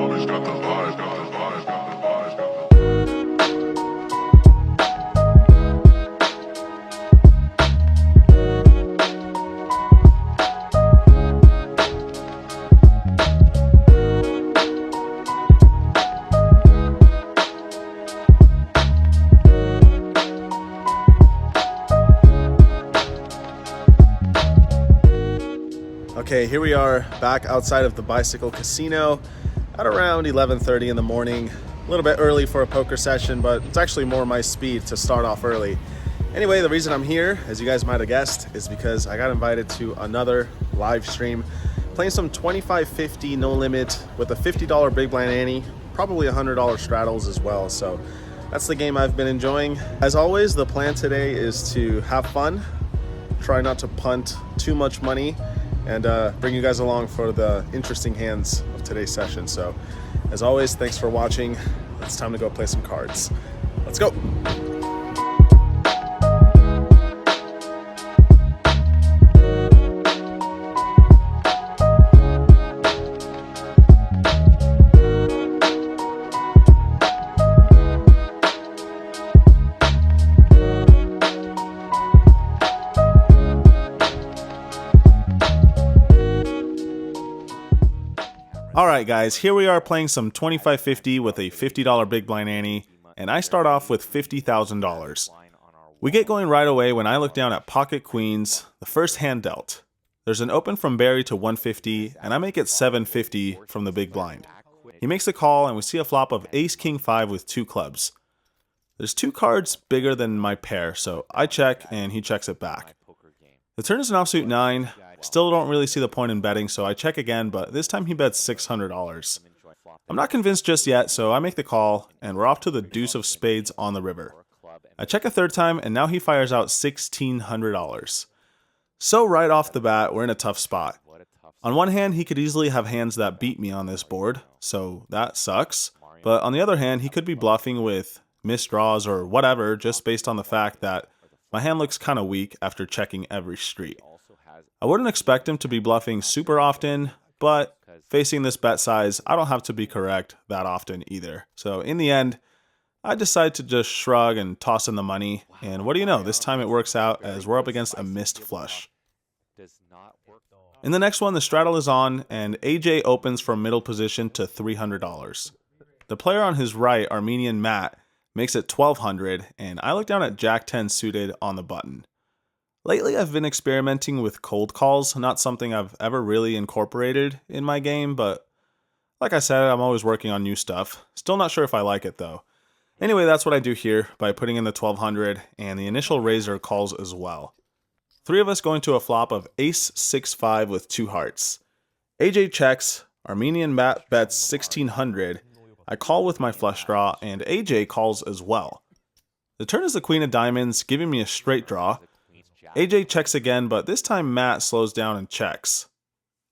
always got the vibe, got the vibe, got the vibe, got the vibe. Okay, here we are back outside of the bicycle casino at around 11:30 in the morning. A little bit early for a poker session, but it's actually more my speed to start off early. Anyway, the reason I'm here, as you guys might have guessed, is because I got invited to another live stream playing some 25-50 no limit with a $50 big blind ante, probably $100 straddles as well. So that's the game I've been enjoying. As always, the plan today is to have fun, try not to punt too much money, and bring you guys along for the interesting hands of today's session. So as always, thanks for watching. It's time to go play some cards. Let's go. Alright guys, here we are playing some 25-50 with a $50 big blind ante, and I start off with $50,000. We get going right away when I look down at pocket queens, the first hand dealt. There's an open from Barry to 150, and I make it 750 from the big blind. He makes a call, and we see a flop of ace king 5 with 2 clubs. There's 2 cards bigger than my pair, so I check and he checks it back. The turn is an offsuit 9. Still don't really see the point in betting, so I check again, but this time he bets $600. I'm not convinced just yet, so I make the call, and we're off to the deuce of spades on the river. I check a third time, and now he fires out $1,600. So right off the bat, we're in a tough spot. On one hand, he could easily have hands that beat me on this board, so that sucks. But on the other hand, he could be bluffing with missed draws or whatever, just based on the fact that my hand looks kind of weak after checking every street. I wouldn't expect him to be bluffing super often, but facing this bet size, I don't have to be correct that often either. So in the end, I decide to just shrug and toss in the money, and what do you know, this time it works out as we're up against a missed flush. In the next one, the straddle is on, and AJ opens from middle position to $300. The player on his right, Armenian Matt, makes it $1,200, and I look down at Jack 10 suited on the button. Lately, I've been experimenting with cold calls, not something I've ever really incorporated in my game, but like I said, I'm always working on new stuff. Still not sure if I like it though. Anyway, that's what I do here by putting in the $1,200, and the initial raiser calls as well. 3 of us going to a flop of ace 6-5 with 2 hearts. AJ checks, Armenian Matt bets $1,600, I call with my flush draw, and AJ calls as well. The turn is the queen of diamonds, giving me a straight draw. AJ checks again, but this time Matt slows down and checks.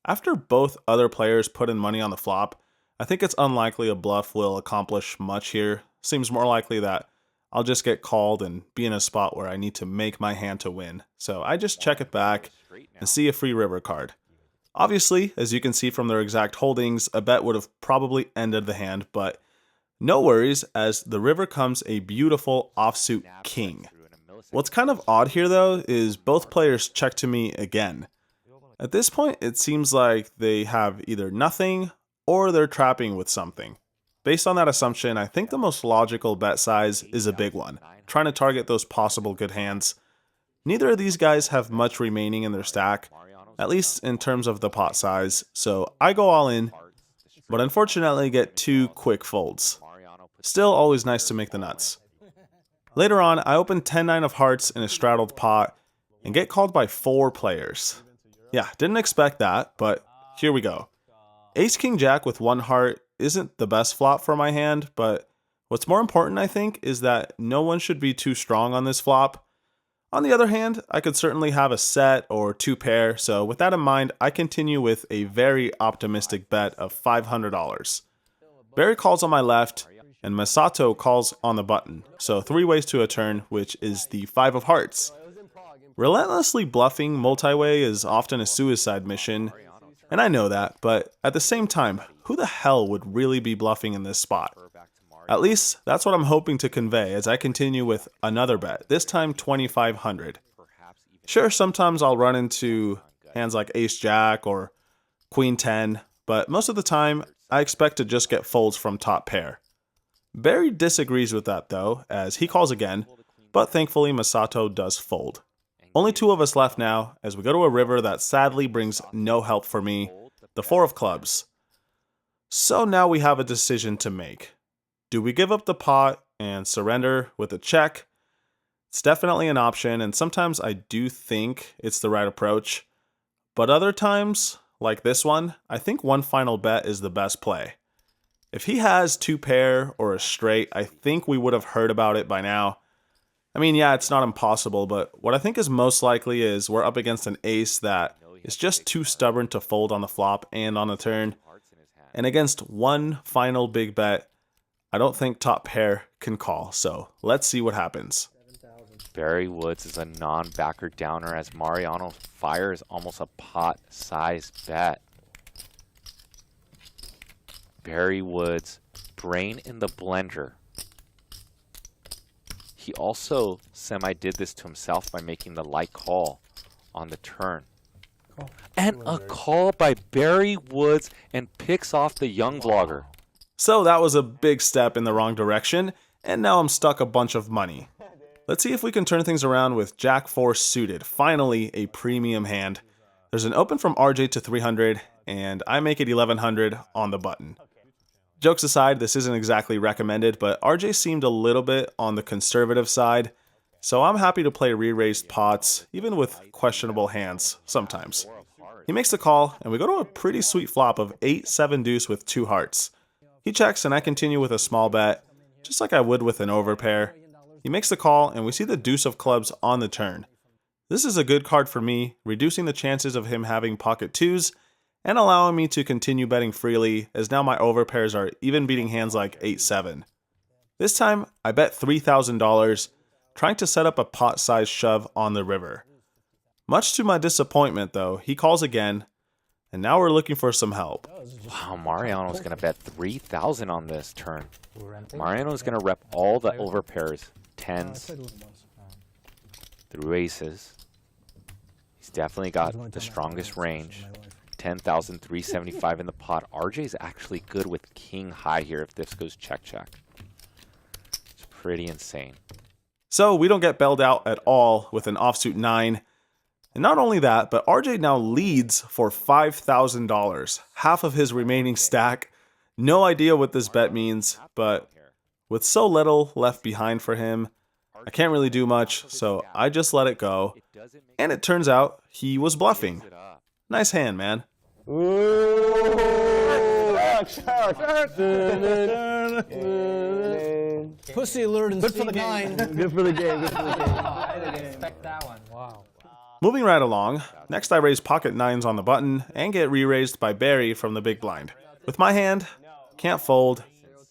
After both other players put in money on the flop, I think it's unlikely a bluff will accomplish much here. Seems more likely that I'll just get called and be in a spot where I need to make my hand to win. So I just check it back and see a free river card. Obviously, as you can see from their exact holdings, a bet would have probably ended the hand, but no worries, as the river comes a beautiful offsuit king. What's kind of odd here though is both players check to me again. At this point, it seems like they have either nothing or they're trapping with something. Based on that assumption, I think the most logical bet size is a big one, trying to target those possible good hands. Neither of these guys have much remaining in their stack, at least in terms of the pot size, so I go all in, but unfortunately get 2 quick folds. Still always nice to make the nuts. Later on, I open 10-9 of hearts in a straddled pot and get called by 4 players. Yeah, didn't expect that, but here we go. Ace King Jack with 1 heart isn't the best flop for my hand, but what's more important, I think, is that no one should be too strong on this flop. On the other hand, I could certainly have a set or 2 pair, so with that in mind, I continue with a very optimistic bet of $500. Barry calls on my left, and Masato calls on the button, so 3 ways to a turn, which is the 5 of hearts. Relentlessly bluffing multi-way is often a suicide mission, and I know that, but at the same time, who the hell would really be bluffing in this spot? At least, that's what I'm hoping to convey as I continue with another bet, this time 2,500. Sure, sometimes I'll run into hands like Ace-Jack or Queen-10, but most of the time, I expect to just get folds from top pair. Barry disagrees with that though, as he calls again, but thankfully Masato does fold. Only 2 of us left now, as we go to a river that sadly brings no help for me, the 4 of clubs. So now we have a decision to make. Do we give up the pot and surrender with a check? It's definitely an option, and sometimes I do think it's the right approach. But other times, like this one, I think one final bet is the best play. If he has 2 pair or a straight, I think we would have heard about it by now. I mean, yeah, it's not impossible, but what I think is most likely is we're up against an ace that is just too stubborn to fold on the flop and on the turn. And against one final big bet, I don't think top pair can call, so let's see what happens. Barry Woods is a non-backer downer as Mariano fires almost a pot-sized bet. Barry Woods, brain in the blender. He also semi-did this to himself by making the light call on the turn. And a call by Barry Woods and picks off the young vlogger. So that was a big step in the wrong direction, and now I'm stuck a bunch of money. Let's see if we can turn things around with Jack 4 suited, finally a premium hand. There's an open from RJ to 300, and I make it 1100 on the button. Jokes aside, this isn't exactly recommended, but RJ seemed a little bit on the conservative side, so I'm happy to play re-raised pots, even with questionable hands, sometimes. He makes the call, and we go to a pretty sweet flop of 8-7 deuce with 2 hearts. He checks, and I continue with a small bet, just like I would with an overpair. He makes the call, and we see the deuce of clubs on the turn. This is a good card for me, reducing the chances of him having pocket 2s, and allowing me to continue betting freely, as now my overpairs are even beating hands like 8-7. This time, I bet $3,000, trying to set up a pot-sized shove on the river. Much to my disappointment though, he calls again, and now we're looking for some help. Wow, Mariano's going to bet 3,000 on this turn. Mariano's going to rep all the overpairs, 10s through aces. He's definitely got the strongest range. 10,375 in the pot. RJ's actually good with king high here if this goes check-check. It's pretty insane. So we don't get bailed out at all with an offsuit 9. And not only that, but RJ now leads for $5,000, half of his remaining stack. No idea what this bet means, but with so little left behind for him, I can't really do much, so I just let it go. And it turns out he was bluffing. Nice hand, man. Pussy alert and Good for the game. Good for the game. Good for the game. I didn't expect that one. Wow. Moving right along, next I raise pocket 9s on the button and get re-raised by Barry from the big blind. With my hand, can't fold,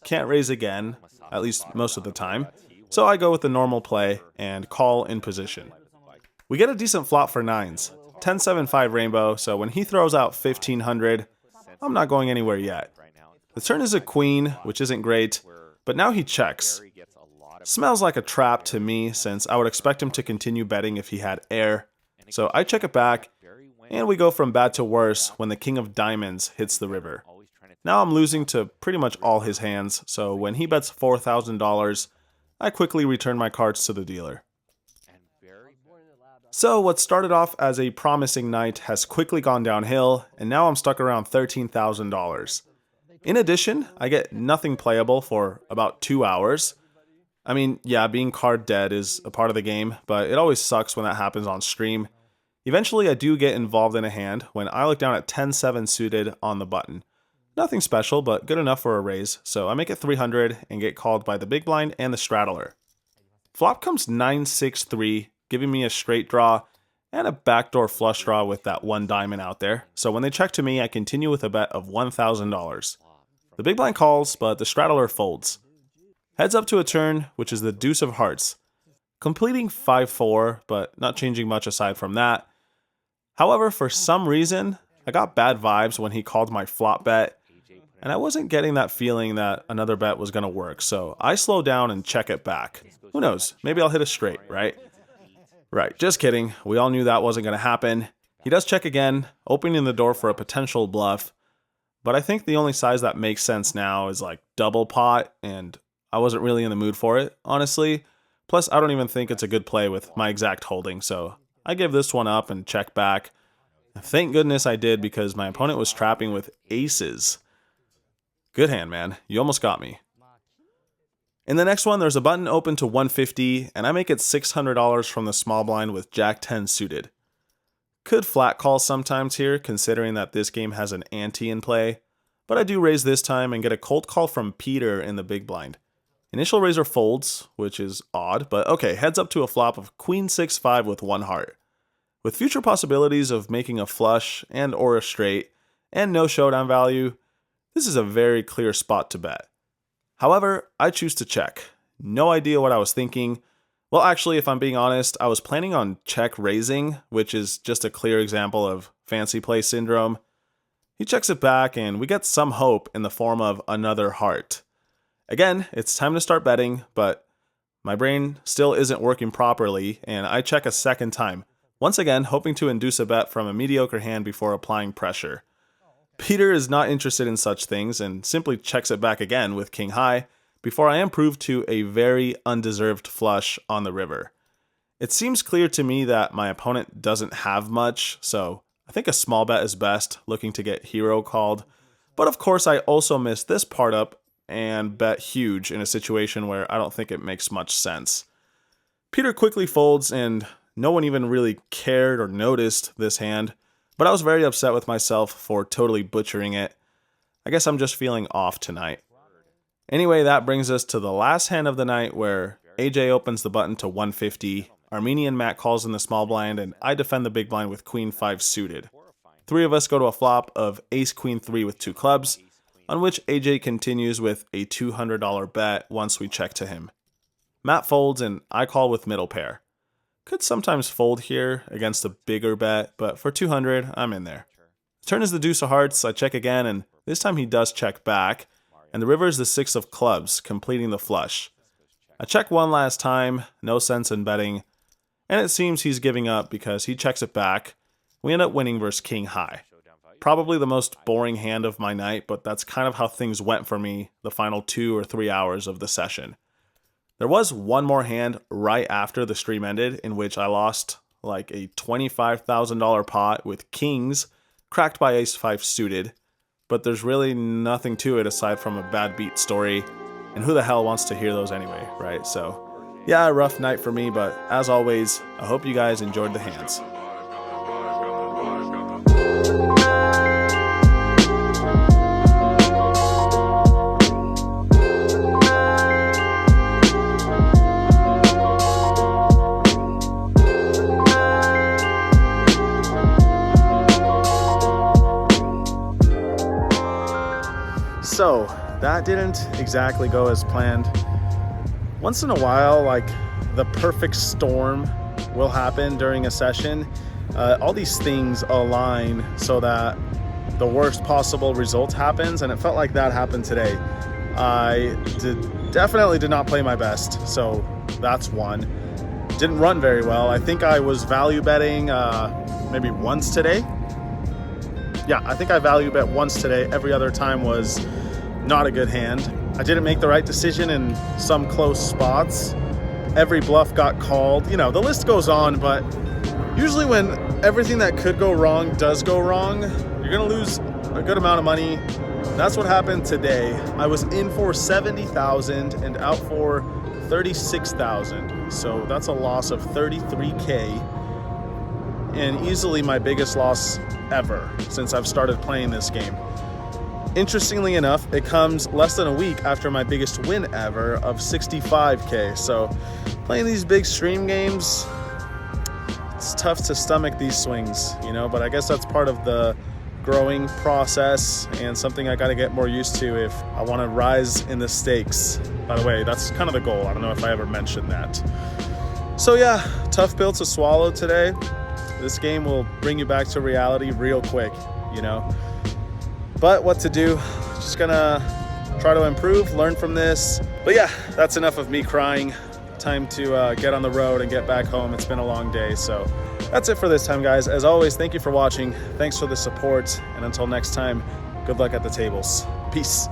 can't raise again, at least most of the time, so I go with the normal play and call in position. We get a decent flop for 9s, 10-7-5 rainbow, so when he throws out 1,500, I'm not going anywhere yet. The turn is a queen, which isn't great, but now he checks. Smells like a trap to me, since I would expect him to continue betting if he had air. So I check it back, and we go from bad to worse when the king of diamonds hits the river. Now I'm losing to pretty much all his hands, so when he bets $4,000, I quickly return my cards to the dealer. So what started off as a promising night has quickly gone downhill, and now I'm stuck around $13,000. In addition, I get nothing playable for about 2 hours. I mean, yeah, being card dead is a part of the game, but it always sucks when that happens on stream. Eventually, I do get involved in a hand when I look down at 10-7 suited on the button. Nothing special, but good enough for a raise, so I make it 300 and get called by the big blind and the straddler. Flop comes 9-6-3, giving me a straight draw and a backdoor flush draw with that one diamond out there, so when they check to me, I continue with a bet of $1,000. The big blind calls, but the straddler folds. Heads up to a turn, which is the deuce of hearts, completing 5-4, but not changing much aside from that. However, for some reason, I got bad vibes when he called my flop bet. and I wasn't getting that feeling that another bet was going to work, so I slow down and check it back. Who knows, maybe I'll hit a straight, right? Right, just kidding. We all knew that wasn't going to happen. He does check again, opening the door for a potential bluff, but I think the only size that makes sense now is like double pot, and I wasn't really in the mood for it, honestly. Plus, I don't even think it's a good play with my exact holding, so I give this one up and check back. Thank goodness I did, because my opponent was trapping with aces. Good hand, man. You almost got me. In the next one, there's a button open to 150, and I make it $600 from the small blind with Jack 10 suited. Could flat call sometimes here, considering that this game has an ante in play, but I do raise this time and get a cold call from Peter in the big blind. Initial raiser folds, which is odd, but okay, heads up to a flop of Queen 6-5 with one heart. With future possibilities of making a flush and or a straight, and no showdown value, this is a very clear spot to bet. However, I choose to check. No idea what I was thinking. Well, actually, if I'm being honest, I was planning on check raising, which is just a clear example of fancy play syndrome. He checks it back, and we get some hope in the form of another heart. Again, it's time to start betting, but my brain still isn't working properly, and I check a second time, once again hoping to induce a bet from a mediocre hand before applying pressure. Peter is not interested in such things and simply checks it back again with king high, before I am proved to a very undeserved flush on the river. It seems clear to me that my opponent doesn't have much, so I think a small bet is best, looking to get hero called. But of course I also missed this part up and bet huge in a situation where I don't think it makes much sense. Peter quickly folds, and no one even really cared or noticed this hand, but I was very upset with myself for totally butchering it. I guess I'm just feeling off tonight. Anyway, that brings us to the last hand of the night, where AJ opens the button to 150, Armenian Matt calls in the small blind, and I defend the big blind with Queen 5 suited. Three of us go to a flop of Ace Queen 3 with 2 clubs, on which AJ continues with a $200 bet once we check to him. Matt folds, and I call with middle pair. Could sometimes fold here against a bigger bet, but for 200, I'm in there. Turn is the deuce of hearts, I check again, and this time he does check back, and the river is the 6 of clubs, completing the flush. I check one last time, no sense in betting, and it seems he's giving up because he checks it back. We end up winning versus king high. Probably the most boring hand of my night, but that's kind of how things went for me the final 2 or 3 hours of the session. There was one more hand right after the stream ended in which I lost like a $25,000 pot with kings, cracked by Ace 5 suited, but there's really nothing to it aside from a bad beat story, and who the hell wants to hear those anyway, right? So yeah, a rough night for me, but as always, I hope you guys enjoyed the hands. So that didn't exactly go as planned. Once in a while, like the perfect storm will happen during a session. All these things align so that the worst possible result happens, and it felt like that happened today. I definitely did not play my best, so that's one. Didn't run very well. I think I was value betting maybe once today. Yeah, I think I value bet once today. Every other time was not a good hand. I didn't make the right decision in some close spots. Every bluff got called. You know, the list goes on, but usually when everything that could go wrong does go wrong, you're gonna lose a good amount of money. That's what happened today. I was in for 70,000 and out for 36,000. So that's a loss of 33K, and easily my biggest loss ever since I've started playing this game. Interestingly enough, it comes less than a week after my biggest win ever of 65K. So playing these big stream games, it's tough to stomach these swings, you know, but I guess that's part of the growing process and something I got to get more used to if I want to rise in the stakes. By the way, that's kind of the goal. I don't know if I ever mentioned that. So yeah, tough pill to swallow today. This game will bring you back to reality real quick, you know. But what to do, Just gonna try to improve, learn from this. But yeah, that's enough of me crying. Time to get on the road and get back home. It's been a long day, so that's it for this time, guys. As always, thank you for watching. Thanks for the support, and until next time, good luck at the tables. Peace.